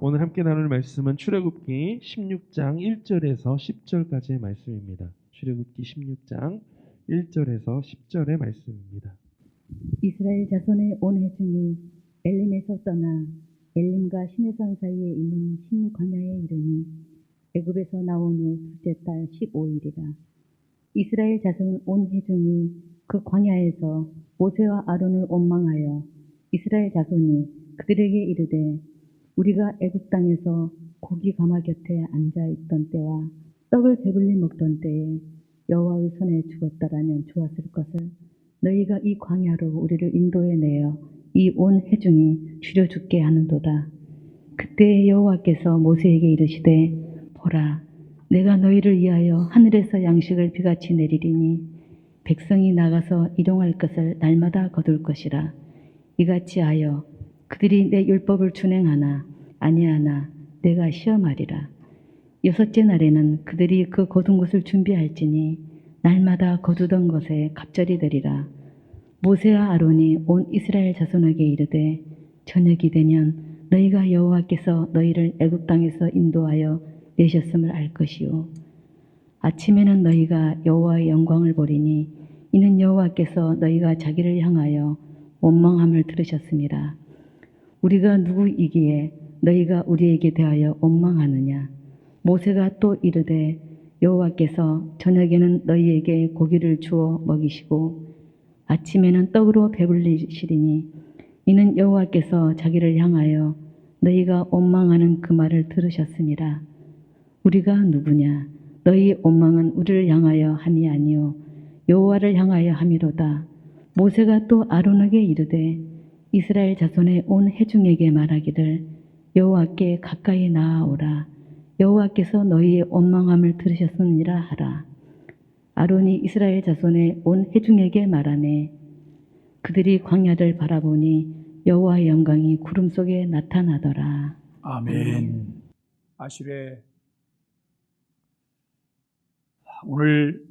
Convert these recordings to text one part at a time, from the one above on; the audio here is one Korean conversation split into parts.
오늘 함께 나눌 말씀은 출애굽기 16장 1절에서 10절까지의 말씀입니다. 출애굽기 16장 1절에서 10절의 말씀입니다. 이스라엘 자손의 온 회중이 엘림에서 떠나 엘림과 시내산 사이에 있는 신 광야에 이르니 애굽에서 나온 후 둘째 달 15일이라. 이스라엘 자손 온 회중이 그 광야에서 모세와 아론을 원망하여 이스라엘 자손이 그들에게 이르되 우리가 애굽 땅에서 고기 가마 곁에 앉아 있던 때와 떡을 배불리 먹던 때에 여호와의 손에 죽었다라면 좋았을 것을 너희가 이 광야로 우리를 인도해 내어 이 온 회중이 죽여 죽게 하는도다. 그때 여호와께서 모세에게 이르시되 보라, 내가 너희를 위하여 하늘에서 양식을 비같이 내리리니 백성이 나가서 일용할 것을 날마다 거둘 것이라. 이같이 하여 그들이 내 율법을 준행하나 아니하나 내가 시험하리라. 여섯째 날에는 그들이 그 거둔 것을 준비할지니 날마다 거두던 것에 갑절이 되리라. 모세와 아론이 온 이스라엘 자손에게 이르되 저녁이 되면 너희가 여호와께서 너희를 애굽 땅에서 인도하여 내셨음을 알 것이요 아침에는 너희가 여호와의 영광을 보리니 이는 여호와께서 너희가 자기를 향하여 원망함을 들으셨음이라. 우리가 누구이기에 너희가 우리에게 대하여 원망하느냐. 모세가 또 이르되 여호와께서 저녁에는 너희에게 고기를 주어 먹이시고 아침에는 떡으로 배불리시리니 이는 여호와께서 자기를 향하여 너희가 원망하는 그 말을 들으셨음이라. 우리가 누구냐. 너희의 원망은 우리를 향하여 함이 아니요 여호와를 향하여 함이로다. 모세가 또 아론에게 이르되 이스라엘 자손의 온 회중에게 말하기를 여호와께 가까이 나아오라. 여호와께서 너희의 원망함을 들으셨느니라 하라. 아론이 이스라엘 자손의 온 회중에게 말하매 그들이 광야를 바라보니 여호와의 영광이 구름 속에 나타나더라. 아멘. 아실에 오늘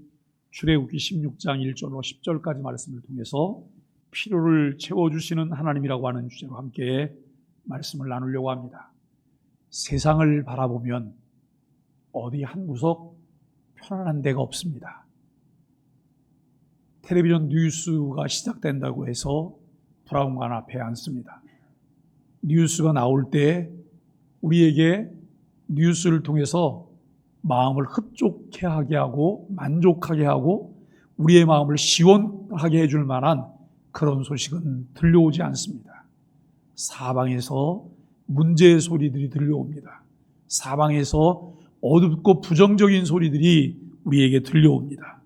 출애굽기 16장 1절로 10절까지 말씀을 통해서 필요를 채워주시는 하나님이라고 하는 주제로 함께 말씀을 나누려고 합니다. 세상을 바라보면 어디 한 구석 편안한 데가 없습니다. 텔레비전 뉴스가 시작된다고 해서 브라운관 앞에 앉습니다. 뉴스가 나올 때 우리에게 뉴스를 통해서 마음을 흡족해 하게 하고 만족하게 하고 우리의 마음을 시원하게 해줄 만한 그런 소식은 들려오지 않습니다. 사방에서 문제의 소리들이 들려옵니다. 사방에서 어둡고 부정적인 소리들이 우리에게 들려옵니다.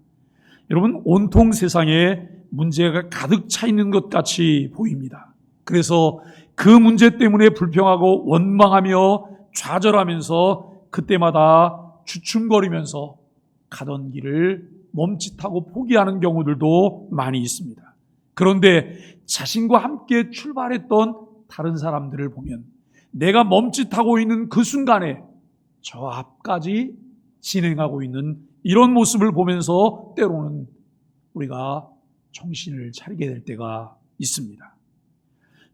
여러분, 온통 세상에 문제가 가득 차 있는 것 같이 보입니다. 그래서 그 문제 때문에 불평하고 원망하며 좌절하면서 그때마다 주춤거리면서 가던 길을 멈칫하고 포기하는 경우들도 많이 있습니다. 그런데 자신과 함께 출발했던 다른 사람들을 보면 내가 멈칫하고 있는 그 순간에 저 앞까지 진행하고 있는 이런 모습을 보면서 때로는 우리가 정신을 차리게 될 때가 있습니다.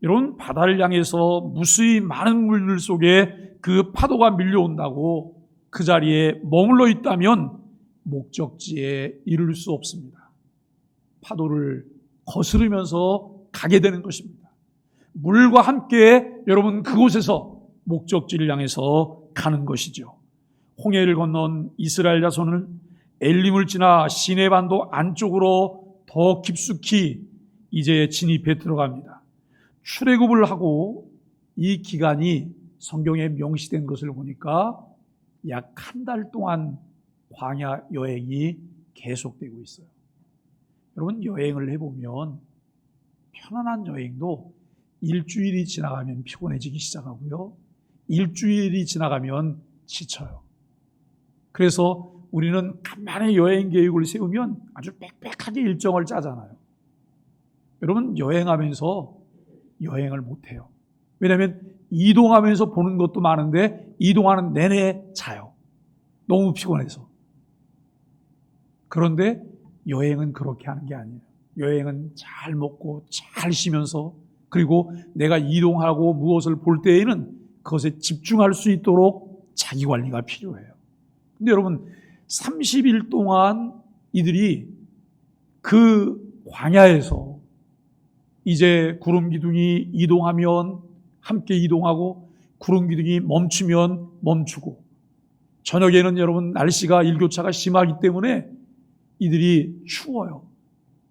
여러분, 바다를 향해서 무수히 많은 물들 속에 그 파도가 밀려온다고 그 자리에 머물러 있다면 목적지에 이를 수 없습니다. 파도를 거스르면서 가게 되는 것입니다. 물과 함께 여러분 그곳에서 목적지를 향해서 가는 것이죠. 홍해를 건넌 이스라엘 자손은 엘림을 지나 시내반도 안쪽으로 더 깊숙이 이제 진입해 들어갑니다. 출애굽을 하고 이 기간이 성경에 명시된 것을 보니까 약 한 달 동안 광야 여행이 계속되고 있어요. 여러분, 여행을 해보면 편안한 여행도 일주일이 지나가면 피곤해지기 시작하고요. 일주일이 지나가면 지쳐요. 그래서 우리는 간만에 여행 계획을 세우면 아주 빽빽하게 일정을 짜잖아요. 여러분, 여행하면서 여행을 못해요. 왜냐하면 이동하면서 보는 것도 많은데 이동하는 내내 자요. 너무 피곤해서. 그런데 여행은 그렇게 하는 게 아니에요. 여행은 잘 먹고 잘 쉬면서 그리고 내가 이동하고 무엇을 볼 때에는 그것에 집중할 수 있도록 자기 관리가 필요해요. 근데 여러분 30일 동안 이들이 그 광야에서 이제 구름 기둥이 이동하면 함께 이동하고 구름 기둥이 멈추면 멈추고 저녁에는 여러분 날씨가 일교차가 심하기 때문에 이들이 추워요.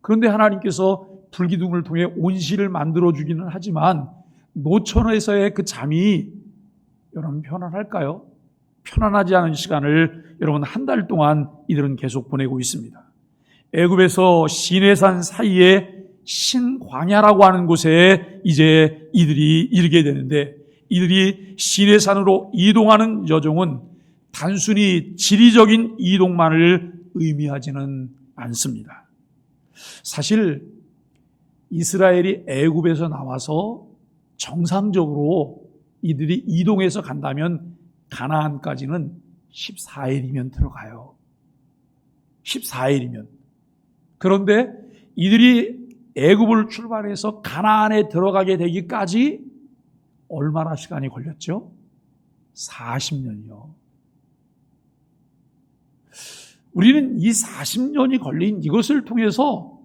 그런데 하나님께서 불기둥을 통해 온실을 만들어주기는 하지만 노천에서의 그 잠이 여러분 편안할까요? 편안하지 않은 시간을 여러분 한 달 동안 이들은 계속 보내고 있습니다. 애굽에서 시내산 사이에 신광야라고 하는 곳에 이제 이들이 이르게 되는데 이들이 시내산으로 이동하는 여정은 단순히 지리적인 이동만을 의미하지는 않습니다. 사실 이스라엘이 애굽에서 나와서 정상적으로 이들이 이동해서 간다면 가나안까지는 14일이면 들어가요. 14일이면. 그런데 이들이 애굽을 출발해서 가나안에 들어가게 되기까지 얼마나 시간이 걸렸죠? 40년이요. 우리는 이 40년이 걸린 이것을 통해서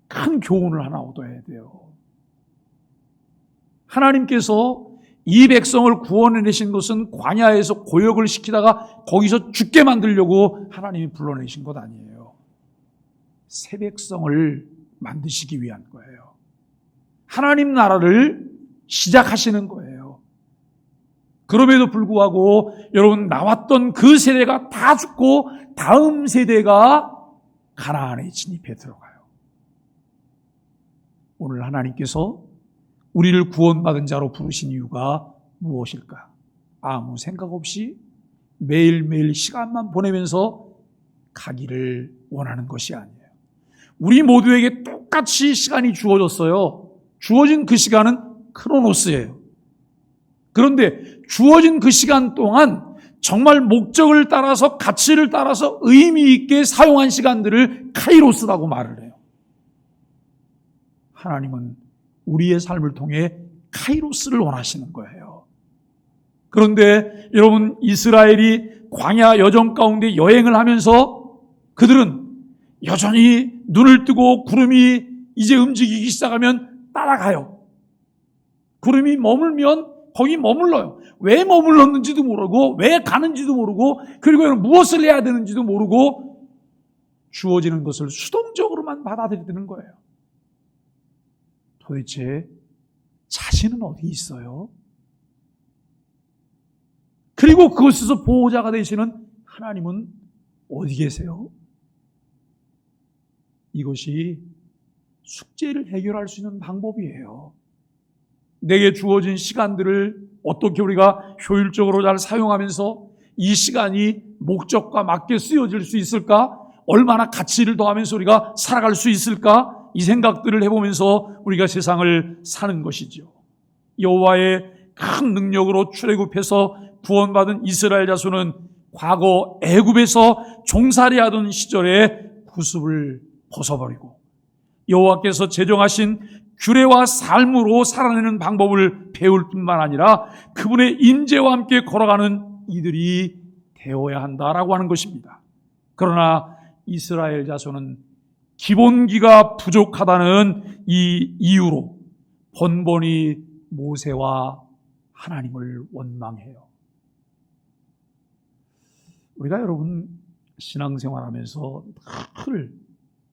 큰 교훈을 하나 얻어야 돼요. 하나님께서 이 백성을 구원해내신 것은 광야에서 고역을 시키다가 거기서 죽게 만들려고 하나님이 불러내신 것 아니에요. 새 백성을 만드시기 위한 거예요. 하나님 나라를 시작하시는 거예요. 그럼에도 불구하고 여러분 나왔던 그 세대가 다 죽고 다음 세대가 가나안에 진입해 들어가요. 오늘 하나님께서 우리를 구원받은 자로 부르신 이유가 무엇일까? 아무 생각 없이 매일매일 시간만 보내면서 가기를 원하는 것이 아니에요. 우리 모두에게 똑같이 시간이 주어졌어요. 주어진 그 시간은 크로노스예요. 그런데 주어진 그 시간 동안 정말 목적을 따라서 가치를 따라서 의미 있게 사용한 시간들을 카이로스라고 말을 해요. 하나님은 우리의 삶을 통해 카이로스를 원하시는 거예요. 그런데 여러분 이스라엘이 광야 여정 가운데 여행을 하면서 그들은 여전히 눈을 뜨고 구름이 이제 움직이기 시작하면 따라가요. 구름이 머물면 거기 머물러요. 왜 머물렀는지도 모르고 왜 가는지도 모르고 그리고 무엇을 해야 되는지도 모르고 주어지는 것을 수동적으로만 받아들이는 거예요. 도대체 자신은 어디 있어요? 그리고 그것에서 보호자가 되시는 하나님은 어디 계세요? 이것이 숙제를 해결할 수 있는 방법이에요. 내게 주어진 시간들을 어떻게 우리가 효율적으로 잘 사용하면서 이 시간이 목적과 맞게 쓰여질 수 있을까? 얼마나 가치를 더하면서 우리가 살아갈 수 있을까? 이 생각들을 해보면서 우리가 세상을 사는 것이죠. 여호와의 큰 능력으로 출애굽해서 구원받은 이스라엘 자손은 과거 애굽에서 종살이하던 시절에 구습을 벗어버리고 여호와께서 제정하신 규례와 삶으로 살아내는 방법을 배울 뿐만 아니라 그분의 인재와 함께 걸어가는 이들이 되어야 한다라고 하는 것입니다. 그러나 이스라엘 자손은 기본기가 부족하다는 이 이유로 번번이 모세와 하나님을 원망해요. 우리가 여러분 신앙생활하면서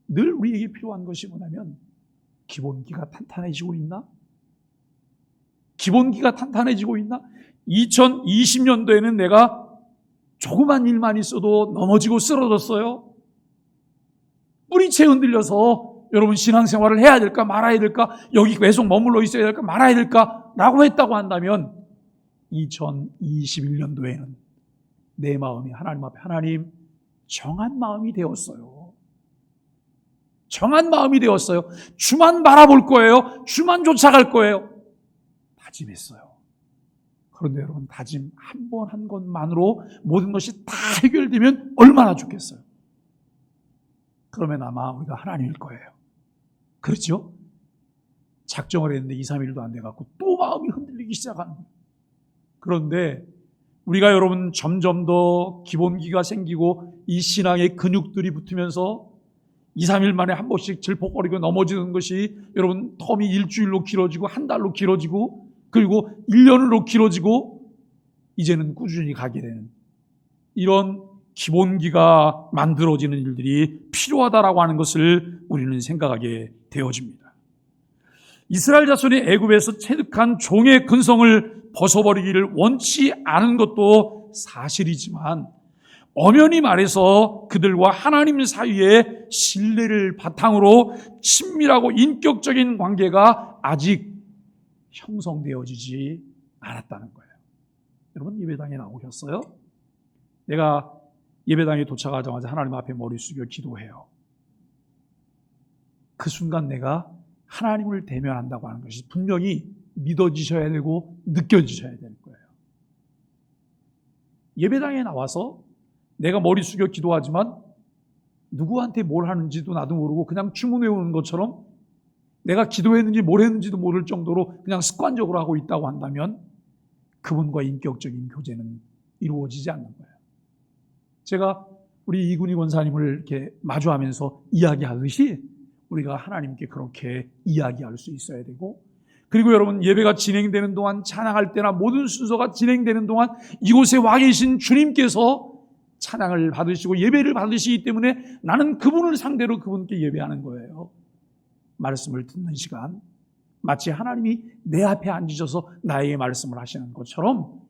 늘 우리에게 필요한 것이 뭐냐면 기본기가 탄탄해지고 있나? 기본기가 탄탄해지고 있나? 2020년도에는 내가 조그만 일만 있어도 넘어지고 쓰러졌어요. 뿌리채 흔들려서 여러분 신앙생활을 해야 될까 말아야 될까 여기 계속 머물러 있어야 될까 말아야 될까 라고 했다고 한다면 2021년도에는 내 마음이 하나님 앞에 하나님 정한 마음이 되었어요. 정한 마음이 되었어요. 주만 바라볼 거예요. 주만 쫓아갈 거예요. 다짐했어요. 그런데 여러분 다짐 한 번 한 것만으로 모든 것이 다 해결되면 얼마나 좋겠어요. 그러면 아마 우리가 하나님일 거예요. 그렇죠? 작정을 했는데 2, 3일도 안 돼갖고 또 마음이 흔들리고 흔들리기 시작하는 거예요. 그런데 우리가 여러분 점점 더 기본기가 생기고 이 신앙의 근육들이 붙으면서 2, 3일 만에 한 번씩 질퍽거리고 넘어지는 것이 여러분 텀이 일주일로 길어지고 한 달로 길어지고 그리고 1년으로 길어지고 이제는 꾸준히 가게 되는 이런 기본기가 만들어지는 일들이 필요하다라고 하는 것을 우리는 생각하게 되어집니다. 이스라엘 자손이 애굽에서 체득한 종의 근성을 벗어버리기를 원치 않은 것도 사실이지만 엄연히 말해서 그들과 하나님 사이의 신뢰를 바탕으로 친밀하고 인격적인 관계가 아직 형성되어지지 않았다는 거예요. 여러분 예배당에 나오셨어요? 내가 예배당에 도착하자마자 하나님 앞에 머리 숙여 기도해요. 그 순간 내가 하나님을 대면한다고 하는 것이 분명히 믿어지셔야 되고 느껴지셔야 되는 거예요. 예배당에 나와서 내가 머리 숙여 기도하지만 누구한테 뭘 하는지도 나도 모르고 그냥 주문해 오는 것처럼 내가 기도했는지 뭘 했는지도 모를 정도로 그냥 습관적으로 하고 있다고 한다면 그분과 인격적인 교제는 이루어지지 않는 거예요. 제가 우리 이군희 권사님을 이렇게 마주하면서 이야기하듯이 우리가 하나님께 그렇게 이야기할 수 있어야 되고, 그리고 여러분 예배가 진행되는 동안, 찬양할 때나 모든 순서가 진행되는 동안 이곳에 와 계신 주님께서 찬양을 받으시고 예배를 받으시기 때문에 나는 그분을 상대로 그분께 예배하는 거예요. 말씀을 듣는 시간, 마치 하나님이 내 앞에 앉으셔서 나에게 말씀을 하시는 것처럼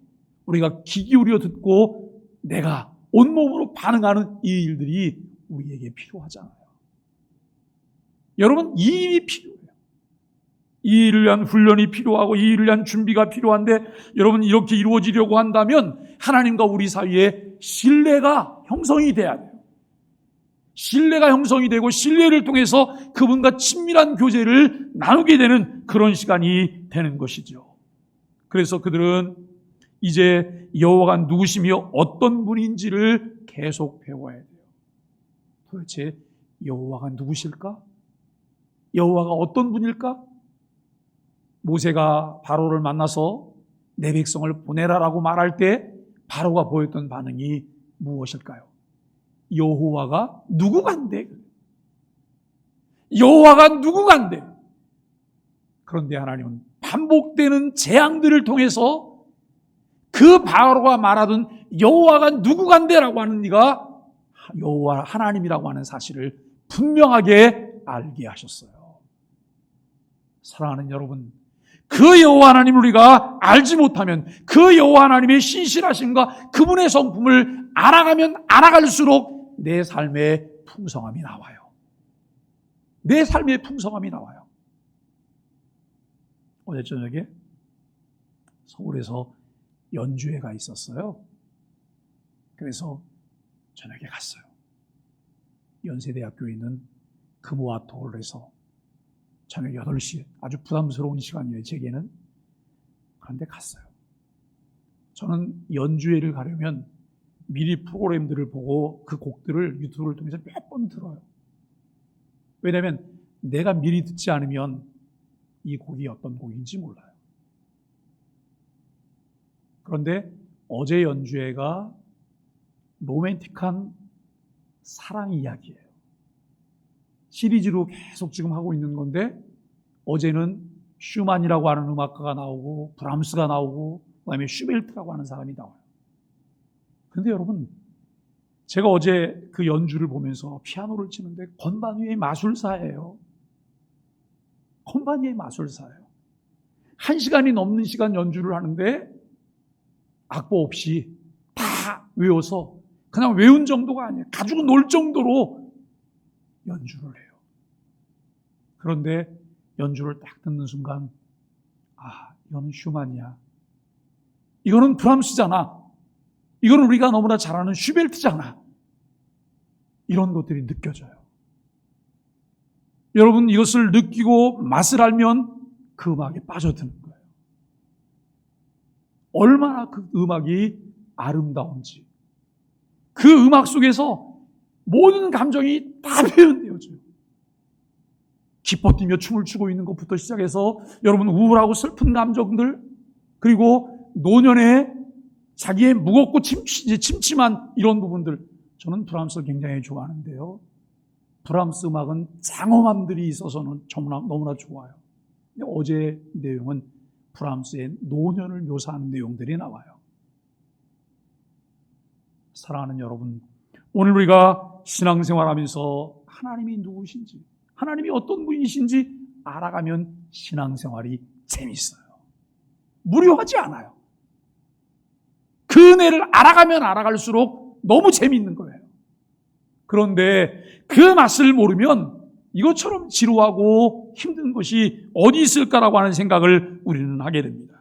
우리가 귀 기울여 듣고 내가 온몸으로 반응하는 이 일들이 우리에게 필요하잖아요. 여러분, 이 일이 필요해요. 이 일을 위한 훈련이 필요하고 이 일을 위한 준비가 필요한데, 여러분 이렇게 이루어지려고 한다면 하나님과 우리 사이에 신뢰가 형성이 돼야 돼요. 신뢰가 형성이 되고 신뢰를 통해서 그분과 친밀한 교제를 나누게 되는 그런 시간이 되는 것이죠. 그래서 그들은 이제 여호와가 누구시며 어떤 분인지를 계속 배워야 돼요. 도대체 여호와가 누구실까? 여호와가 어떤 분일까? 모세가 바로를 만나서 내 백성을 보내라라고 말할 때 바로가 보였던 반응이 무엇일까요? 여호와가 누구간데? 여호와가 누구간데? 그런데 하나님은 반복되는 재앙들을 통해서 그 바로가 말하던 여호와가 누구간데라고 하는 이가 여호와 하나님이라고 하는 사실을 분명하게 알게 하셨어요. 사랑하는 여러분, 그 여호와 하나님을 우리가 알지 못하면 그 여호와 하나님의 신실하심과 그분의 성품을 알아가면 알아갈수록 내 삶의 풍성함이 나와요. 내 삶의 풍성함이 나와요. 어제 저녁에 서울에서 연주회가 있었어요. 그래서 저녁에 갔어요. 연세대학교에 있는 금호아트홀에서 저녁 8시에 아주 부담스러운 시간이에요, 제게는. 그런데 갔어요. 저는 연주회를 가려면 미리 프로그램들을 보고 그 곡들을 유튜브를 통해서 몇 번 들어요. 왜냐하면 내가 미리 듣지 않으면 이 곡이 어떤 곡인지 몰라요. 그런데 어제 연주회가 로맨틱한 사랑 이야기예요. 시리즈로 계속 지금 하고 있는 건데, 어제는 슈만이라고 하는 음악가가 나오고 브람스가 나오고 그다음에 슈베르트라고 하는 사람이 나와요. 그런데 여러분, 제가 어제 그 연주를 보면서 피아노를 치는데 건반 위의 마술사예요. 건반 위의 마술사예요. 1시간이 넘는 시간 연주를 하는데 악보 없이 다 외워서, 그냥 외운 정도가 아니에요. 가지고 놀 정도로 연주를 해요. 그런데 연주를 딱 듣는 순간, 이거는 슈만이야. 이거는 브람스잖아. 이거는 우리가 너무나 잘 아는 슈베르트잖아. 이런 것들이 느껴져요. 여러분, 이것을 느끼고 맛을 알면 그 음악에 빠져드는 거예요. 얼마나 그 음악이 아름다운지. 그 음악 속에서 모든 감정이 다 표현되어져요. 기뻐 뛰며 춤을 추고 있는 것부터 시작해서 여러분 우울하고 슬픈 감정들, 그리고 노년에 자기의 무겁고 침침한 이런 부분들, 저는 브람스를 굉장히 좋아하는데요. 브람스 음악은 장엄함들이 있어서는 너무나 좋아요. 근데 어제 내용은 브람스의 노년을 묘사하는 내용들이 나와요. 사랑하는 여러분, 오늘 우리가 신앙생활하면서 하나님이 누구신지, 하나님이 어떤 분이신지 알아가면 신앙생활이 재밌어요. 무료하지 않아요. 그 은혜를 알아가면 알아갈수록 너무 재미있는 거예요. 그런데 그 맛을 모르면 이것처럼 지루하고 힘든 것이 어디 있을까라고 하는 생각을 우리는 하게 됩니다.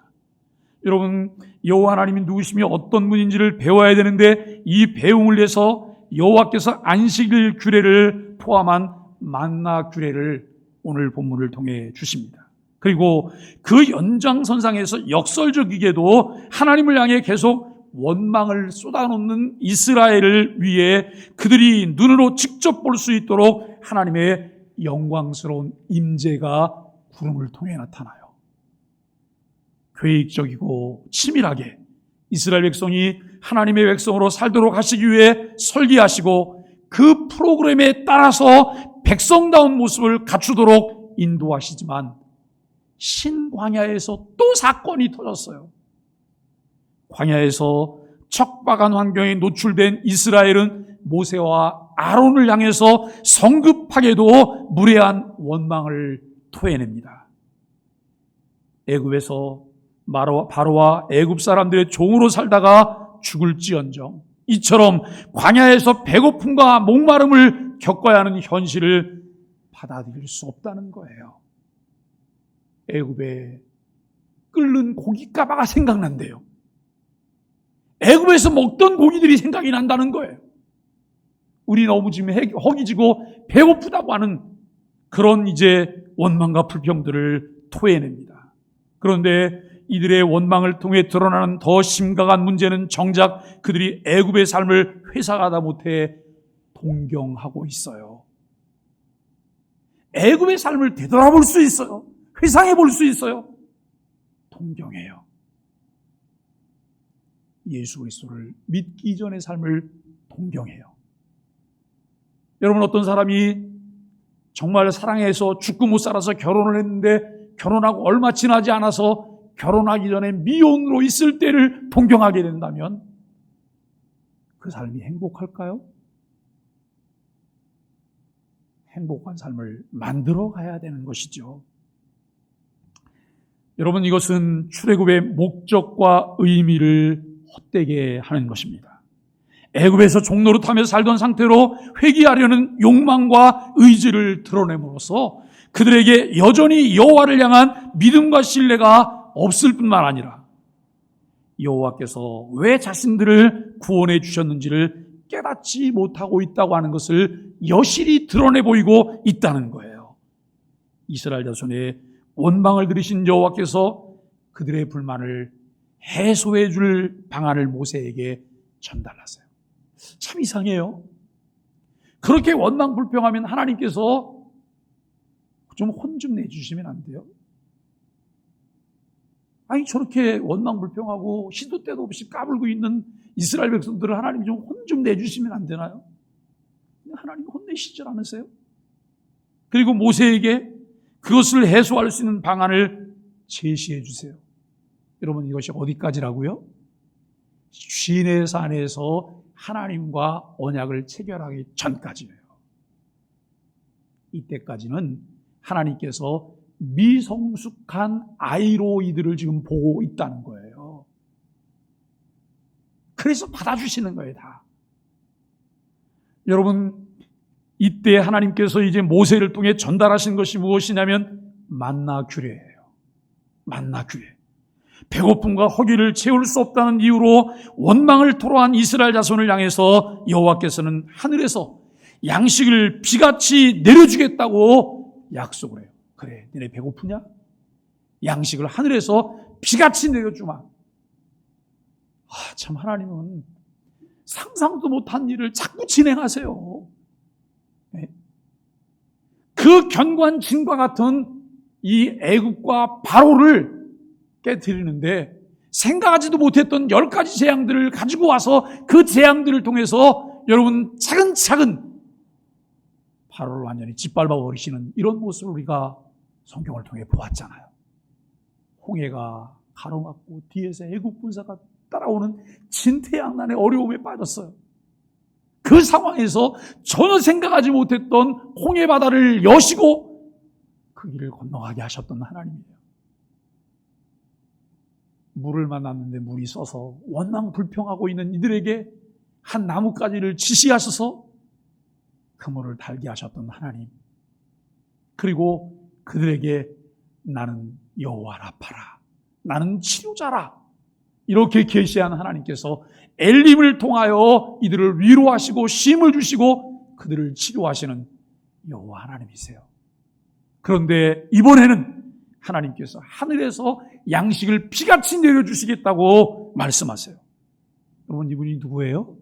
여러분, 여호와 하나님이 누구시며 어떤 분인지를 배워야 되는데, 이 배움을 위해서 여호와께서 안식일 규례를 포함한 만나 규례를 오늘 본문을 통해 주십니다. 그리고 그 연장선상에서 역설적이게도 하나님을 향해 계속 원망을 쏟아놓는 이스라엘을 위해 그들이 눈으로 직접 볼 수 있도록 하나님의 영광스러운 임재가 구름을 통해 나타나요. 계획적이고 치밀하게 이스라엘 백성이 하나님의 백성으로 살도록 하시기 위해 설계하시고 그 프로그램에 따라서 백성다운 모습을 갖추도록 인도하시지만, 신광야에서 또 사건이 터졌어요. 광야에서 척박한 환경에 노출된 이스라엘은 모세와 아론을 향해서 성급하게도 무례한 원망을 토해냅니다. 애굽에서 바로와 애굽 사람들의 종으로 살다가 죽을지언정, 이처럼 광야에서 배고픔과 목마름을 겪어야 하는 현실을 받아들일 수 없다는 거예요. 애굽에 끓는 고깃가마가 생각난대요. 애굽에서 먹던 고기들이 생각이 난다는 거예요. 우리 너무 지금 허기지고 배고프다고 하는 그런 이제 원망과 불평들을 토해냅니다. 그런데 이들의 원망을 통해 드러나는 더 심각한 문제는 정작 그들이 애굽의 삶을 회상하다 못해 동경하고 있어요. 애굽의 삶을 되돌아볼 수 있어요. 회상해 볼 수 있어요. 동경해요. 예수 그리스도를 믿기 전의 삶을 동경해요. 여러분, 어떤 사람이 정말 사랑해서 죽고 못 살아서 결혼을 했는데 결혼하고 얼마 지나지 않아서 결혼하기 전에 미혼으로 있을 때를 동경하게 된다면 그 삶이 행복할까요? 행복한 삶을 만들어 가야 되는 것이죠. 여러분, 이것은 출애굽의 목적과 의미를 헛되게 하는 것입니다. 애굽에서 종노릇하며 살던 상태로 회개하려는 욕망과 의지를 드러냄으로써 그들에게 여전히 여호와를 향한 믿음과 신뢰가 없을 뿐만 아니라 여호와께서 왜 자신들을 구원해 주셨는지를 깨닫지 못하고 있다고 하는 것을 여실히 드러내 보이고 있다는 거예요. 이스라엘 자손의 원망을 들으신 여호와께서 그들의 불만을 해소해 줄 방안을 모세에게 전달하세요. 참 이상해요. 그렇게 원망 불평하면 하나님께서 좀 혼 좀 내주시면 안 돼요? 아니, 저렇게 원망 불평하고 시도 때도 없이 까불고 있는 이스라엘 백성들을 하나님 좀 혼 좀 내주시면 안 되나요? 하나님 혼내시질 않으세요? 그리고 모세에게 그것을 해소할 수 있는 방안을 제시해 주세요. 여러분, 이것이 어디까지라고요? 시내산에서 하나님과 언약을 체결하기 전까지예요. 이때까지는 하나님께서 미성숙한 아이로 이들을 지금 보고 있다는 거예요. 그래서 받아주시는 거예요, 다. 여러분, 이때 하나님께서 이제 모세를 통해 전달하신 것이 무엇이냐면 만나 규례예요. 만나 규례. 배고픔과 허기를 채울 수 없다는 이유로 원망을 토로한 이스라엘 자손을 향해서 여호와께서는 하늘에서 양식을 비같이 내려주겠다고 약속을 해요. 그래, 너네 배고프냐? 양식을 하늘에서 비같이 내려주마. 참, 하나님은 상상도 못한 일을 자꾸 진행하세요. 네. 그 견고한 진과 같은 이 애굽과 바로를 깨뜨리는데 생각하지도 못했던 10가지 재앙들을 가지고 와서 그 재앙들을 통해서 여러분 차근차근 바로를 완전히 짓밟아 버리시는 이런 모습을 우리가 성경을 통해 보았잖아요. 홍해가 가로막고 뒤에서 애국 군사가 따라오는 진퇴양난의 어려움에 빠졌어요. 그 상황에서 전혀 생각하지 못했던 홍해 바다를 여시고 그 길을 건너가게 하셨던 하나님이에요. 물을 만났는데 물이 써서 원망불평하고 있는 이들에게 한 나뭇가지를 지시하셔서 그 물을 달게 하셨던 하나님. 그리고 그들에게 나는 여호와 라파라, 나는 치료자라, 이렇게 계시한 하나님께서 엘림을 통하여 이들을 위로하시고 쉼을 주시고 그들을 치료하시는 여호와 하나님이세요. 그런데 이번에는 하나님께서 하늘에서 양식을 비같이 내려주시겠다고 말씀하세요. 여러분, 이분이 누구예요?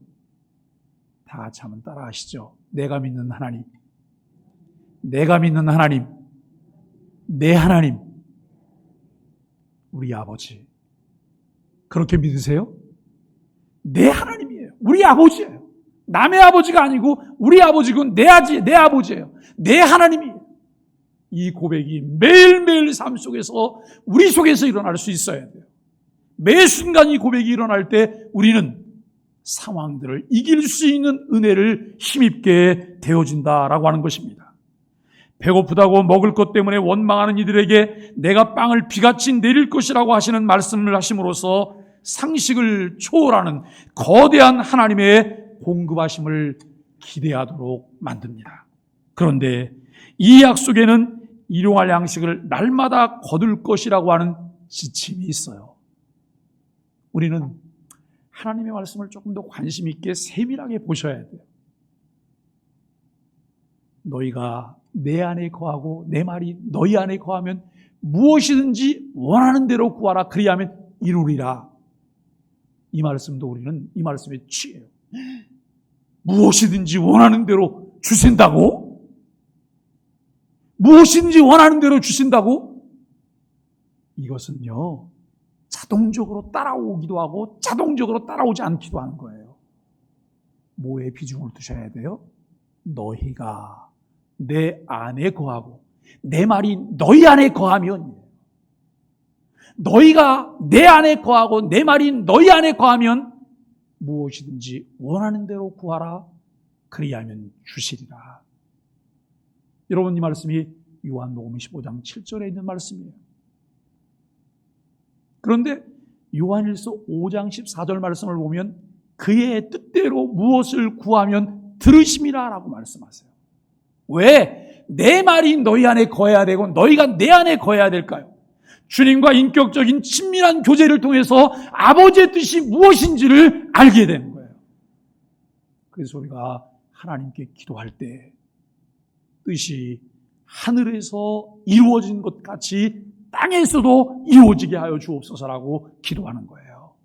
다 같이 한번 따라 하시죠. 내가 믿는 하나님, 내가 믿는 하나님, 내 하나님, 우리 아버지. 그렇게 믿으세요? 내 하나님이에요. 우리 아버지예요. 남의 아버지가 아니고 우리 아버지고 내 아버지예요. 내 하나님이에요. 이 고백이 매일매일 삶 속에서 우리 속에서 일어날 수 있어야 돼요. 매 순간 이 고백이 일어날 때 우리는 상황들을 이길 수 있는 은혜를 힘입게 되어진다라고 하는 것입니다. 배고프다고 먹을 것 때문에 원망하는 이들에게 내가 빵을 비같이 내릴 것이라고 하시는 말씀을 하심으로써 상식을 초월하는 거대한 하나님의 공급하심을 기대하도록 만듭니다. 그런데 이 약속에는 일용할 양식을 날마다 거둘 것이라고 하는 지침이 있어요. 우리는 하나님의 말씀을 조금 더 관심 있게 세밀하게 보셔야 돼요. 너희가 내 안에 거하고 내 말이 너희 안에 거하면 무엇이든지 원하는 대로 구하라, 그리하면 이루리라. 이 말씀도 우리는 이 말씀에 취해요. 무엇이든지 원하는 대로 주신다고? 무엇인지 원하는 대로 주신다고? 이것은요, 자동적으로 따라오기도 하고 자동적으로 따라오지 않기도 하는 거예요. 뭐에 비중을 두셔야 돼요? 너희가 내 안에 거하고 내 말이 너희 안에 거하면, 너희가 내 안에 거하고 내 말이 너희 안에 거하면 무엇이든지 원하는 대로 구하라, 그리하면 주시리라. 여러분, 이 말씀이 요한복음 15장 7절에 있는 말씀이에요. 그런데 요한일서 5장 14절 말씀을 보면 그의 뜻대로 무엇을 구하면 들으심이라 라고 말씀하세요. 왜 내 말이 너희 안에 거해야 되고 너희가 내 안에 거해야 될까요? 주님과 인격적인 친밀한 교제를 통해서 아버지의 뜻이 무엇인지를 알게 되는 거예요. 그래서 우리가 하나님께 기도할 때 뜻이 하늘에서 이루어진 것 같이 땅에서도 이루어지게 하여 주옵소서라고 기도하는 거예요.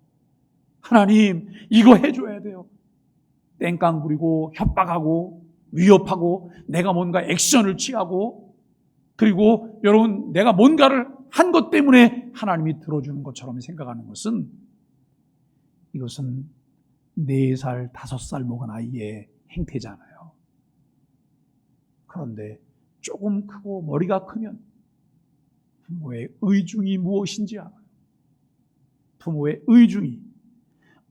하나님, 이거 해줘야 돼요. 땡깡 부리고 협박하고 위협하고 내가 뭔가 액션을 취하고, 그리고 여러분, 내가 뭔가를 한 것 때문에 하나님이 들어주는 것처럼 생각하는 것은, 이것은 4살, 5살 먹은 아이의 행태잖아요. 그런데 조금 크고 머리가 크면 부모의 의중이 무엇인지 알아요. 부모의 의중이,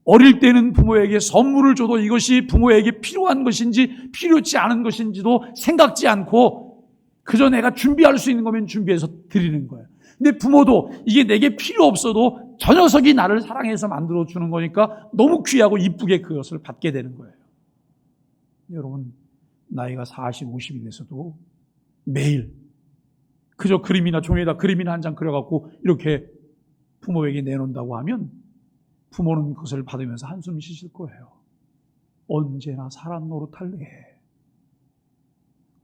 어릴 때는 부모에게 선물을 줘도 이것이 부모에게 필요한 것인지 필요치 않은 것인지도 생각지 않고 그저 내가 준비할 수 있는 거면 준비해서 드리는 거예요. 근데 부모도 이게 내게 필요 없어도 저 녀석이 나를 사랑해서 만들어주는 거니까 너무 귀하고 이쁘게 그것을 받게 되는 거예요. 여러분, 나이가 40, 50이 돼서도 매일 그저 그림이나 종이에다 그림이나 한 장 그려갖고 이렇게 부모에게 내놓는다고 하면 부모는 그것을 받으면서 한숨 쉬실 거예요. 언제나 사람 노릇할래 해.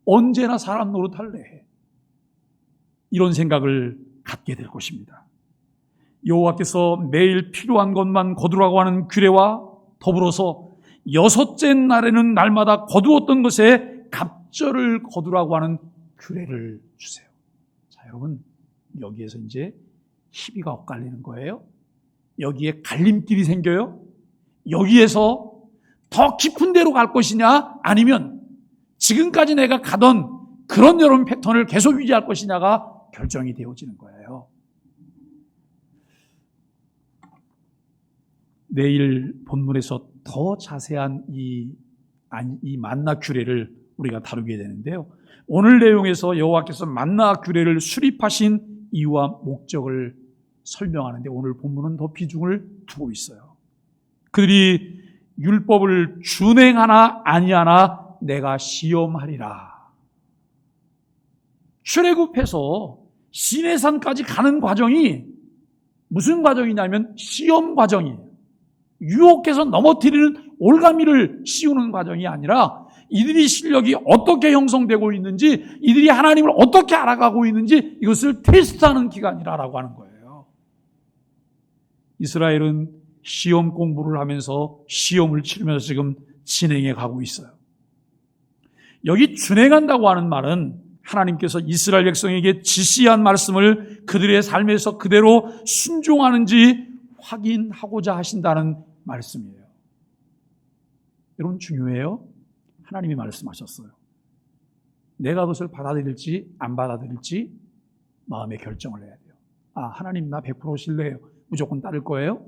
언제나 사람 노릇할래 해. 이런 생각을 갖게 될 것입니다. 여호와께서 매일 필요한 것만 거두라고 하는 규례와 더불어서 6째 날에는 날마다 거두었던 것에 갑절을 거두라고 하는 규례를 주세요. 자, 여러분, 여기에서 이제 시비가 엇갈리는 거예요. 여기에 갈림길이 생겨요. 여기에서 더 깊은 데로 갈 것이냐, 아니면 지금까지 내가 가던 그런 여러분 패턴을 계속 유지할 것이냐가 결정이 되어지는 거예요. 내일 본문에서 더 자세한 이 만나 규례를 우리가 다루게 되는데요. 오늘 내용에서 여호와께서 만나 규례를 수립하신 이유와 목적을 설명하는데 오늘 본문은 더 비중을 두고 있어요. 그들이 율법을 준행하나 아니하나 내가 시험하리라. 출애굽해서 시내산까지 가는 과정이 무슨 과정이냐면 시험 과정이에요. 유혹해서 넘어뜨리는 올가미를 씌우는 과정이 아니라 이들이 실력이 어떻게 형성되고 있는지, 이들이 하나님을 어떻게 알아가고 있는지 이것을 테스트하는 기간이라고 하는 거예요. 이스라엘은 시험 공부를 하면서 시험을 치르면서 지금 진행해 가고 있어요. 여기 준행한다고 하는 말은 하나님께서 이스라엘 백성에게 지시한 말씀을 그들의 삶에서 그대로 순종하는지 확인하고자 하신다는 말씀이에요. 여러분 중요해요. 하나님이 말씀하셨어요. 내가 그것을 받아들일지 안 받아들일지 마음의 결정을 해야 돼요. 하나님 나 100% 신뢰해요. 무조건 따를 거예요.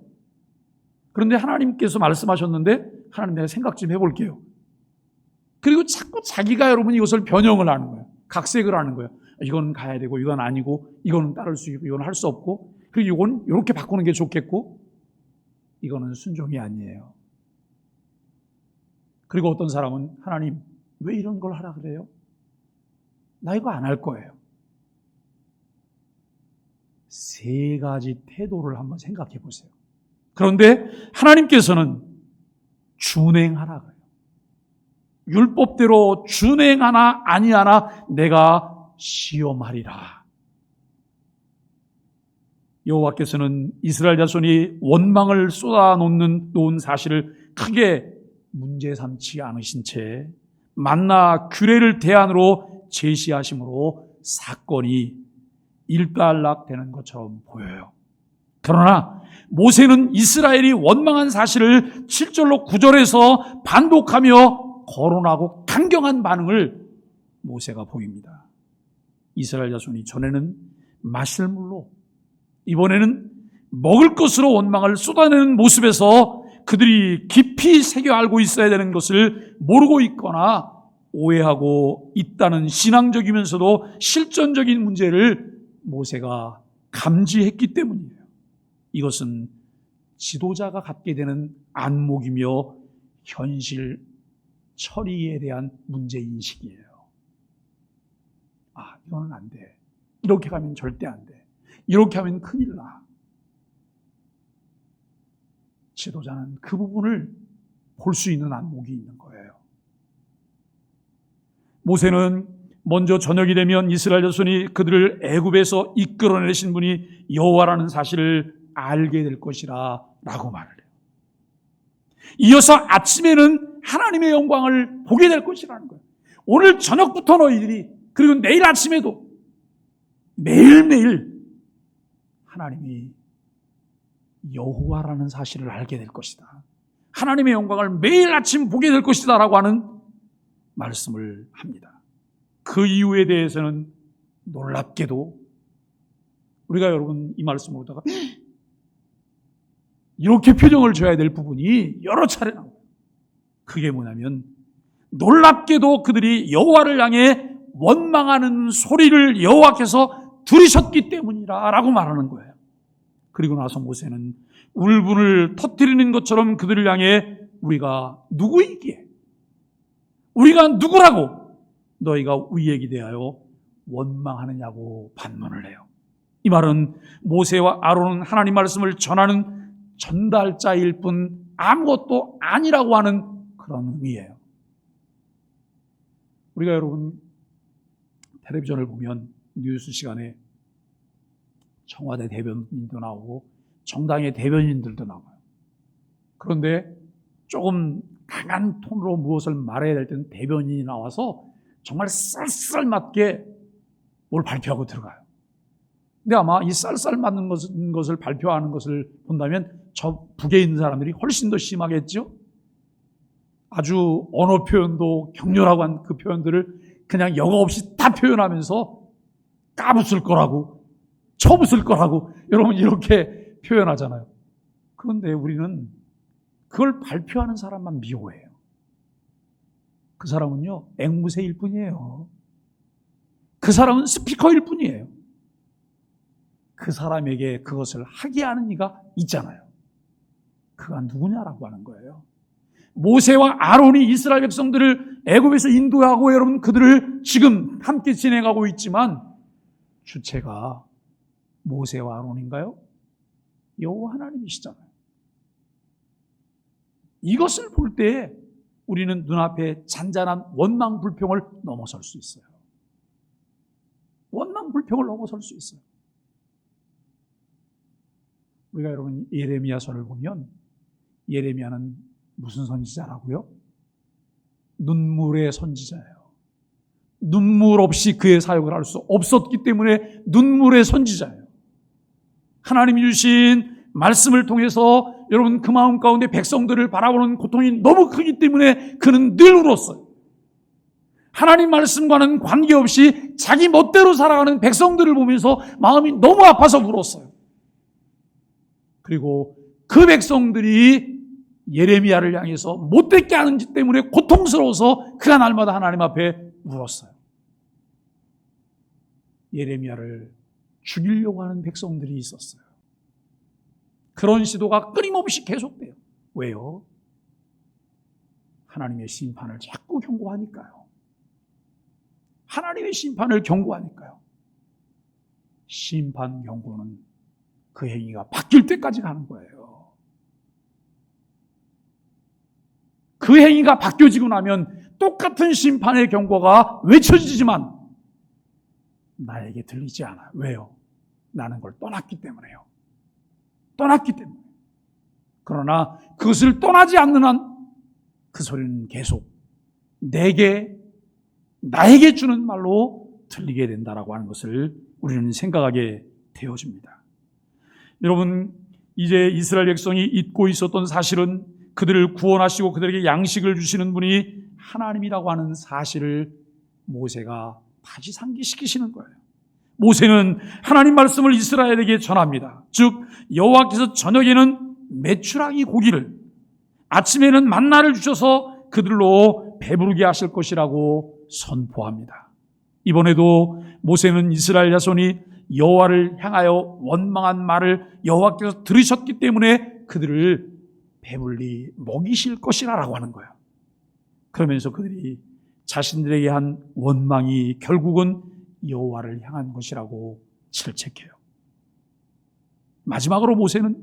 그런데 하나님께서 말씀하셨는데 하나님 내가 생각 좀 해볼게요. 그리고 자꾸 자기가 여러분 이것을 변형을 하는 거예요. 각색을 하는 거예요. 이건 가야 되고 이건 아니고 이거는 따를 수 있고 이건 할 수 없고 그리고 이건 이렇게 바꾸는 게 좋겠고 이거는 순종이 아니에요. 그리고 어떤 사람은 하나님 왜 이런 걸 하라 그래요? 나 이거 안 할 거예요. 세 가지 태도를 한번 생각해 보세요. 그런데 하나님께서는 준행하라 그래요. 율법대로 준행하나 아니하나 내가 시험하리라. 여호와께서는 이스라엘 자손이 원망을 쏟아놓은 사실을 크게 문제 삼지 않으신 채 만나 규례를 대안으로 제시하심으로 사건이 일단락되는 것처럼 보여요. 그러나 모세는 이스라엘이 원망한 사실을 7절로 9절에서 반복하며 거론하고 강경한 반응을 모세가 보입니다. 이스라엘 자손이 전에는 마실 물로 이번에는 먹을 것으로 원망을 쏟아내는 모습에서 그들이 깊이 새겨 알고 있어야 되는 것을 모르고 있거나 오해하고 있다는 신앙적이면서도 실존적인 문제를 모세가 감지했기 때문이에요. 이것은 지도자가 갖게 되는 안목이며 현실 처리에 대한 문제인식이에요. 이거는 안 돼. 이렇게 가면 절대 안 돼. 이렇게 하면 큰일 나. 지도자는 그 부분을 볼 수 있는 안목이 있는 거예요. 모세는 먼저 저녁이 되면 이스라엘 자손이 그들을 애굽에서 이끌어내신 분이 여호와라는 사실을 알게 될 것이라 라고 말을 해요. 이어서 아침에는 하나님의 영광을 보게 될 것이라는 거예요. 오늘 저녁부터 너희들이 그리고 내일 아침에도 매일매일 하나님이 여호와라는 사실을 알게 될 것이다. 하나님의 영광을 매일 아침 보게 될 것이다 라고 하는 말씀을 합니다. 그 이유에 대해서는 놀랍게도 우리가 여러분 이 말씀을 보다가 이렇게 표정을 줘야 될 부분이 여러 차례 나옵니다. 그게 뭐냐면 놀랍게도 그들이 여호와를 향해 원망하는 소리를 여호와께서 들으셨기 때문이라 라고 말하는 거예요. 그리고 나서 모세는 울분을 터뜨리는 것처럼 그들을 향해 우리가 누구이기에 우리가 누구라고 너희가 우리에게 대하여 원망하느냐고 반문을 해요. 이 말은 모세와 아론은 하나님 말씀을 전하는 전달자일 뿐 아무것도 아니라고 하는 그런 의미예요. 우리가 여러분 텔레비전을 보면 뉴스 시간에 청와대 대변인도 나오고 정당의 대변인들도 나와요. 그런데 조금 강한 톤으로 무엇을 말해야 될 때는 대변인이 나와서 정말 쌀쌀맞게 뭘 발표하고 들어가요. 근데 아마 이 쌀쌀 맞는 것을 발표하는 것을 본다면 저 북에 있는 사람들이 훨씬 더 심하겠죠? 아주 언어 표현도 격렬하고 한 그 표현들을 그냥 영어 없이 다 표현하면서 까부술 거라고, 쳐부술 거라고, 여러분 이렇게 표현하잖아요. 그런데 우리는 그걸 발표하는 사람만 미워해요. 그 사람은요, 앵무새일 뿐이에요. 그 사람은 스피커일 뿐이에요. 그 사람에게 그것을 하게 하는 이가 있잖아요. 그가 누구냐라고 하는 거예요. 모세와 아론이 이스라엘 백성들을 애굽에서 인도하고 여러분 그들을 지금 함께 진행하고 있지만 주체가 모세와 아론인가요? 여호와 하나님이시잖아요. 이것을 볼 때 우리는 눈앞에 잔잔한 원망 불평을 넘어설 수 있어요. 원망 불평을 넘어설 수 있어요. 우리가 여러분 예레미야서를 보면 예레미야는 무슨 선지자라고요? 눈물의 선지자예요. 눈물 없이 그의 사역을 할 수 없었기 때문에 눈물의 선지자예요. 하나님이 주신 말씀을 통해서 여러분 그 마음 가운데 백성들을 바라보는 고통이 너무 크기 때문에 그는 늘 울었어요. 하나님 말씀과는 관계없이 자기 멋대로 살아가는 백성들을 보면서 마음이 너무 아파서 울었어요. 그리고 그 백성들이 예레미야를 향해서 못되게 하는 짓 때문에 고통스러워서 그가 날마다 하나님 앞에 울었어요. 예레미야를 죽이려고 하는 백성들이 있었어요. 그런 시도가 끊임없이 계속돼요. 왜요? 하나님의 심판을 자꾸 경고하니까요. 하나님의 심판을 경고하니까요. 심판 경고는 그 행위가 바뀔 때까지 가는 거예요. 그 행위가 바뀌어지고 나면 똑같은 심판의 경고가 외쳐지지만 나에게 들리지 않아요. 왜요? 나는 그걸 떠났기 때문에요. 떠났기 때문에. 그러나 그것을 떠나지 않는 한 그 소리는 계속 나에게 주는 말로 들리게 된다라고 하는 것을 우리는 생각하게 되어집니다. 여러분, 이제 이스라엘 백성이 잊고 있었던 사실은 그들을 구원하시고 그들에게 양식을 주시는 분이 하나님이라고 하는 사실을 모세가 다시 상기시키시는 거예요. 모세는 하나님 말씀을 이스라엘에게 전합니다. 즉 여호와께서 저녁에는 메추라기 고기를, 아침에는 만나를 주셔서 그들로 배부르게 하실 것이라고 선포합니다. 이번에도 모세는 이스라엘 자손이 여호와를 향하여 원망한 말을 여호와께서 들으셨기 때문에 그들을 배불리 먹이실 것이라고 하는 거예요. 그러면서 그들이 자신들에게 한 원망이 결국은 여호와를 향한 것이라고 질책해요. 마지막으로 모세는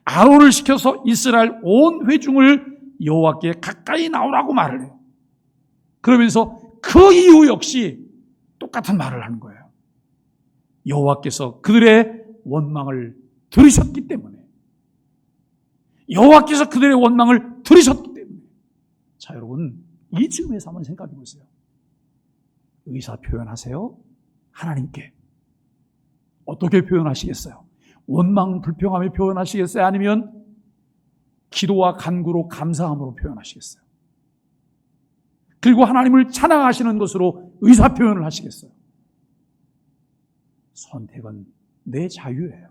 아론을 시켜서 이스라엘 온 회중을 여호와께 가까이 나오라고 말을 해요. 그러면서 그 이후 역시 똑같은 말을 하는 거예요. 여호와께서 그들의 원망을 들으셨기 때문에, 여호와께서 그들의 원망을 들으셨기 때문에. 자, 여러분, 이 즈음에서 한번 생각해 보세요. 의사 표현하세요. 하나님께 어떻게 표현하시겠어요? 원망 불평하며 표현하시겠어요? 아니면 기도와 간구로 감사함으로 표현하시겠어요? 그리고 하나님을 찬양하시는 것으로 의사 표현을 하시겠어요? 선택은 내 자유예요.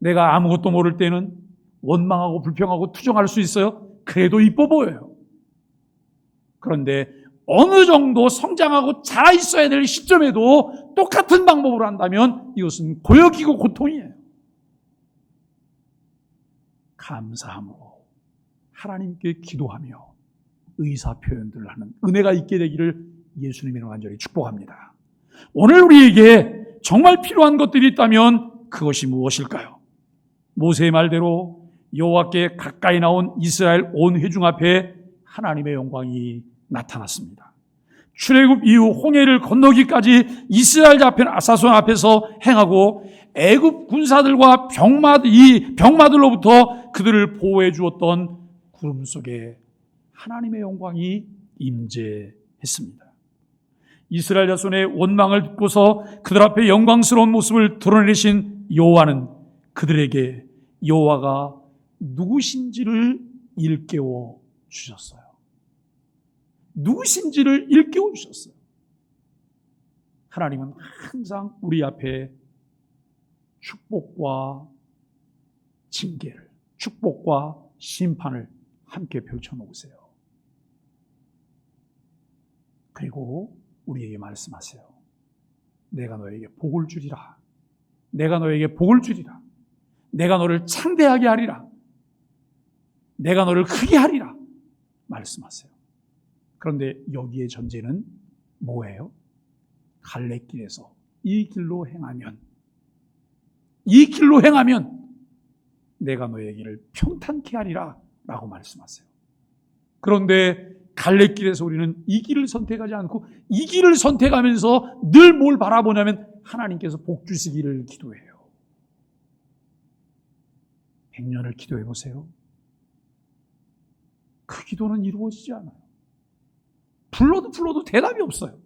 내가 아무것도 모를 때는 원망하고 불평하고 투정할 수 있어요. 그래도 이뻐 보여요. 그런데 어느 정도 성장하고 자라 있어야 될 시점에도 똑같은 방법으로 한다면 이것은 고역이고 고통이에요. 감사함으로 하나님께 기도하며 의사 표현들을 하는 은혜가 있게 되기를 예수님으로 간절히 축복합니다. 오늘 우리에게 정말 필요한 것들이 있다면 그것이 무엇일까요? 모세의 말대로 여호와께 가까이 나온 이스라엘 온 회중 앞에 하나님의 영광이 나타났습니다. 출애굽 이후 홍해를 건너기까지 이스라엘 자손 앞에서 행하고 애굽 군사들과 병마들로부터 그들을 보호해 주었던 구름 속에 하나님의 영광이 임재했습니다. 이스라엘 자손의 원망을 듣고서 그들 앞에 영광스러운 모습을 드러내신 여호와는 그들에게 여호와가 누구신지를 일깨워 주셨어요. 누구신지를 일깨워 주셨어요. 하나님은 항상 우리 앞에 축복과 징계를, 축복과 심판을 함께 펼쳐놓으세요. 그리고 우리에게 말씀하세요. 내가 너에게 복을 주리라. 내가 너에게 복을 주리라. 내가 너를 창대하게 하리라. 내가 너를 크게 하리라. 말씀하세요. 그런데 여기에 전제는 뭐예요? 갈래길에서 이 길로 행하면 내가 너의 길을 평탄케 하리라 라고 말씀하세요. 그런데 갈래길에서 우리는 이 길을 선택하지 않고 이 길을 선택하면서 늘 뭘 바라보냐면 하나님께서 복 주시기를 기도해요. 100년을 기도해 보세요. 그 기도는 이루어지지 않아요. 불러도 대답이 없어요.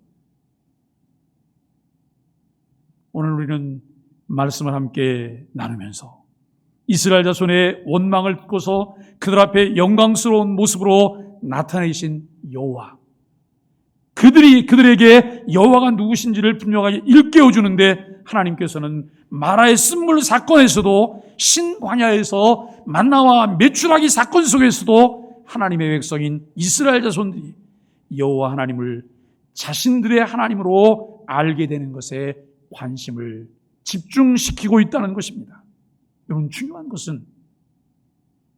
오늘 우리는 말씀을 함께 나누면서 이스라엘 자손의 원망을 듣고서 그들 앞에 영광스러운 모습으로 나타내신 여호와, 그들에게 여호와가 누구신지를 분명하게 일깨워 주는데 하나님께서는 마라의 쓴물 사건에서도 신광야에서 만나와 메추라기 사건 속에서도 하나님의 백성인 이스라엘 자손들이 여호와 하나님을 자신들의 하나님으로 알게 되는 것에 관심을 집중시키고 있다는 것입니다. 여러분, 중요한 것은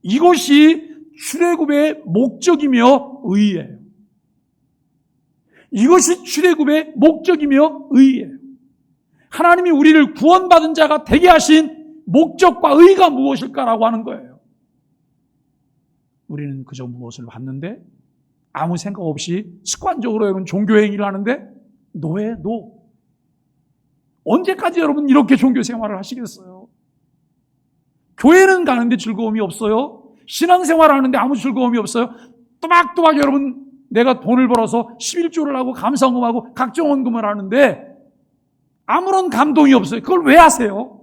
이것이 출애굽의 목적이며 의의예요. 이것이 출애굽의 목적이며 의의예요. 하나님이 우리를 구원받은 자가 되게 하신 목적과 의의가 무엇일까라고 하는 거예요. 우리는 그저 무엇을 봤는데 아무 생각 없이 습관적으로 여러분 종교 행위를 하는데 노. 언제까지 여러분 이렇게 종교 생활을 하시겠어요? 교회는 가는데 즐거움이 없어요. 신앙생활을 하는데 아무 즐거움이 없어요. 또박또박 여러분 내가 돈을 벌어서 11조를 하고 감사원금하고 각종 원금을 하는데 아무런 감동이 없어요. 그걸 왜 하세요?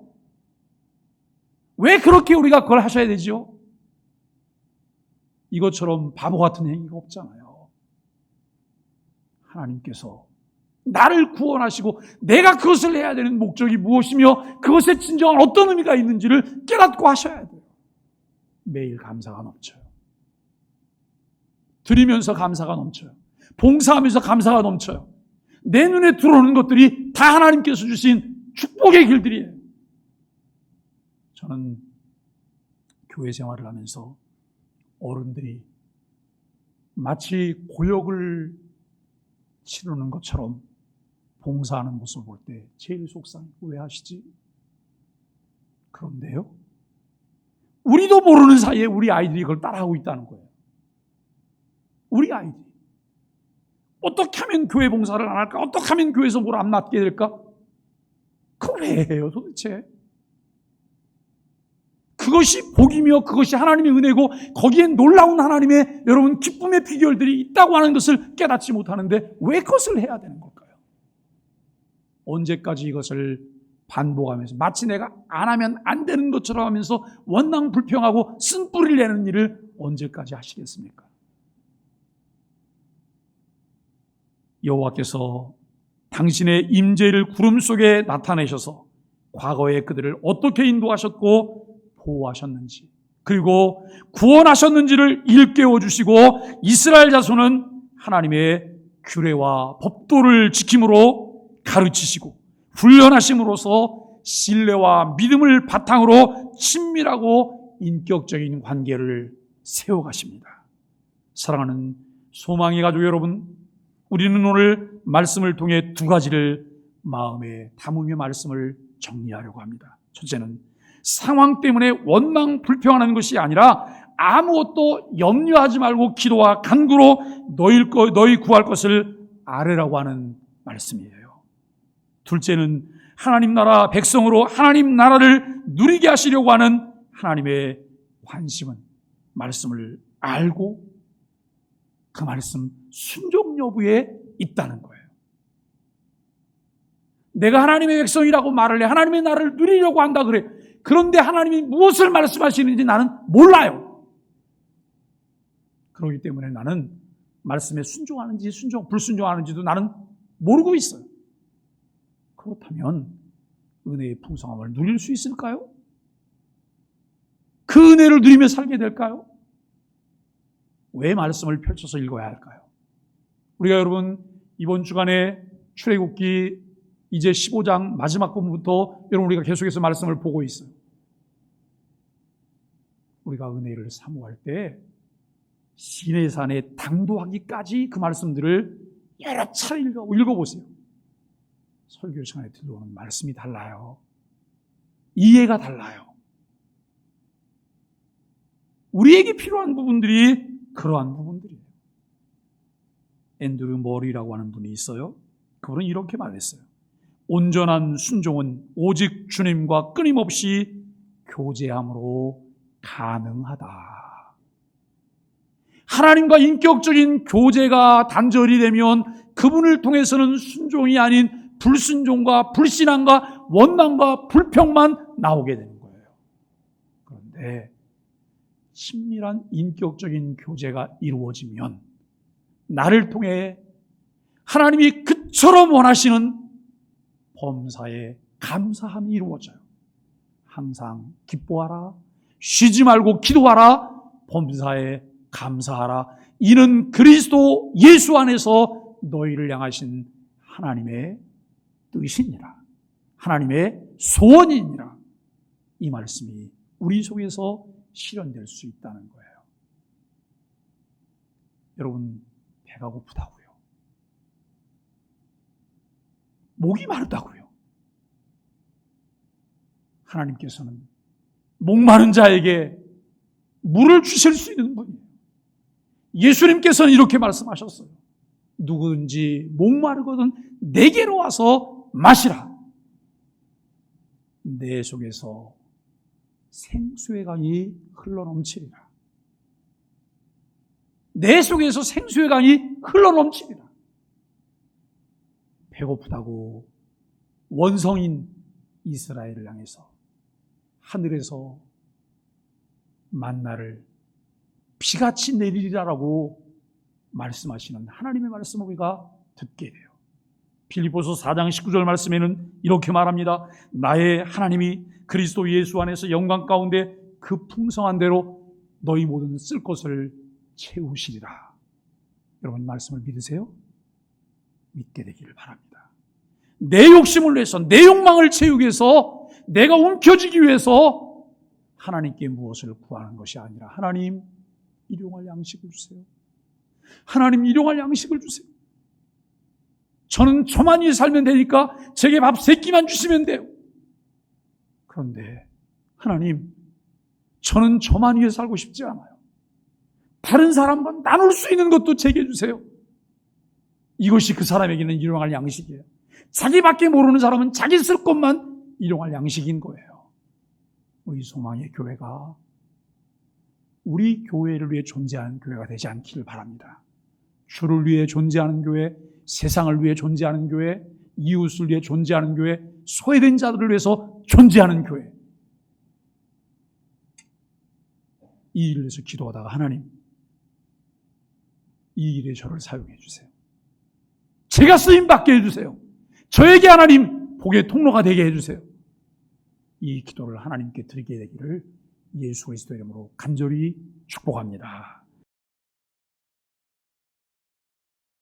왜 그렇게 우리가 그걸 하셔야 되죠? 이것처럼 바보 같은 행위가 없잖아요. 하나님께서 나를 구원하시고 내가 그것을 해야 되는 목적이 무엇이며 그것에 진정한 어떤 의미가 있는지를 깨닫고 하셔야 돼요. 매일 감사가 넘쳐요. 드리면서 감사가 넘쳐요. 봉사하면서 감사가 넘쳐요. 내 눈에 들어오는 것들이 다 하나님께서 주신 축복의 길들이에요. 저는 교회 생활을 하면서 어른들이 마치 고역을 치르는 것처럼 봉사하는 모습을 볼 때 제일 속상해요. 왜 하시지? 그런데요, 우리도 모르는 사이에 우리 아이들이 그걸 따라하고 있다는 거예요. 우리 아이들이 어떻게 하면 교회 봉사를 안 할까? 어떻게 하면 교회에서 뭘 안 맡게 될까? 그걸 왜 해요 도대체? 그것이 복이며 그것이 하나님의 은혜고 거기엔 놀라운 하나님의 여러분 기쁨의 비결들이 있다고 하는 것을 깨닫지 못하는데 왜 그것을 해야 되는 걸까요? 언제까지 이것을 반복하면서 마치 내가 안 하면 안 되는 것처럼 하면서 원망 불평하고 쓴뿌리를 내는 일을 언제까지 하시겠습니까? 여호와께서 당신의 임재를 구름 속에 나타내셔서 과거에 그들을 어떻게 인도하셨고 보호하셨는지 그리고 구원하셨는지를 일깨워 주시고 이스라엘 자손은 하나님의 규례와 법도를 지킴으로 가르치시고 훈련하심으로써 신뢰와 믿음을 바탕으로 친밀하고 인격적인 관계를 세워가십니다. 사랑하는 소망의 가족 여러분, 우리는 오늘 말씀을 통해 두 가지를 마음에 담으며 말씀을 정리하려고 합니다. 첫째는 상황 때문에 원망 불평하는 것이 아니라 아무것도 염려하지 말고 기도와 간구로 너희 구할 것을 아뢰라고 하는 말씀이에요. 둘째는 하나님 나라 백성으로 하나님 나라를 누리게 하시려고 하는 하나님의 관심은 말씀을 알고 그 말씀 순종 여부에 있다는 거예요. 내가 하나님의 백성이라고 말을 해. 하나님의 나라를 누리려고 한다 그래. 그런데 하나님이 무엇을 말씀하시는지 나는 몰라요. 그렇기 때문에 나는 말씀에 순종하는지 불순종하는지도 나는 모르고 있어요. 그렇다면 은혜의 풍성함을 누릴 수 있을까요? 그 은혜를 누리며 살게 될까요? 왜 말씀을 펼쳐서 읽어야 할까요? 우리가 여러분 이번 주간에 출애굽기 이제 15장 마지막 부분부터 여러분 우리가 계속해서 말씀을 보고 있어요. 우리가 은혜를 사모할 때 시내산에 당도하기까지 그 말씀들을 여러 차례 읽어보세요. 설교 시간에 들어오는 말씀이 달라요. 이해가 달라요. 우리에게 필요한 부분들이 그러한 부분들이에요. 앤드류 머리라고 하는 분이 있어요. 그분은 이렇게 말했어요. 온전한 순종은 오직 주님과 끊임없이 교제함으로 가능하다. 하나님과 인격적인 교제가 단절이 되면 그분을 통해서는 순종이 아닌 불순종과 불신앙과 원망과 불평만 나오게 되는 거예요. 그런데 친밀한 인격적인 교제가 이루어지면 나를 통해 하나님이 그처럼 원하시는 범사에 감사함이 이루어져요. 항상 기뻐하라, 쉬지 말고 기도하라, 범사에 감사하라. 이는 그리스도 예수 안에서 너희를 향하신 하나님의 뜻이니라. 하나님의 소원이니라. 이 말씀이 우리 속에서 실현될 수 있다는 거예요. 여러분, 배가 고프다고요. 목이 마르다고요. 하나님께서는 목마른 자에게 물을 주실 수 있는 분이에요. 예수님께서는 이렇게 말씀하셨어요. 누구든지 목마르거든 내게로 와서 마시라. 내 속에서 생수의 강이 흘러넘치리라. 내 속에서 생수의 강이 흘러넘치리라. 배고프다고 원성인 이스라엘을 향해서 하늘에서 만나를 비같이 내리리라라고 말씀하시는 하나님의 말씀을 우리가 듣게 돼요. 빌립보서 4장 19절 말씀에는 이렇게 말합니다. 나의 하나님이 그리스도 예수 안에서 영광 가운데 그 풍성한 대로 너희 모든 쓸 것을 채우시리라. 여러분 말씀을 믿으세요? 믿게 되기를 바랍니다. 내 욕심을 위해서, 내 욕망을 채우기 위해서, 내가 움켜쥐기 위해서 하나님께 무엇을 구하는 것이 아니라 하나님 일용할 양식을 주세요. 하나님 일용할 양식을 주세요. 저는 저만 위해 살면 되니까 제게 밥 3끼만 주시면 돼요. 그런데 하나님, 저는 저만 위해 살고 싶지 않아요. 다른 사람과 나눌 수 있는 것도 제게 주세요. 이것이 그 사람에게는 일용할 양식이에요. 자기밖에 모르는 사람은 자기 쓸 것만 일용할 양식인 거예요. 우리 소망의 교회가 우리 교회를 위해 존재하는 교회가 되지 않기를 바랍니다. 주를 위해 존재하는 교회, 세상을 위해 존재하는 교회, 이웃을 위해 존재하는 교회, 소외된 자들을 위해서 존재하는 교회. 이 일을 위해서 기도하다가 하나님, 이 일에 저를 사용해 주세요. 제가 쓰임받게 해주세요. 저에게 하나님 복의 통로가 되게 해주세요. 이 기도를 하나님께 드리게 되기를 예수 그리스도의 이름으로 간절히 축복합니다.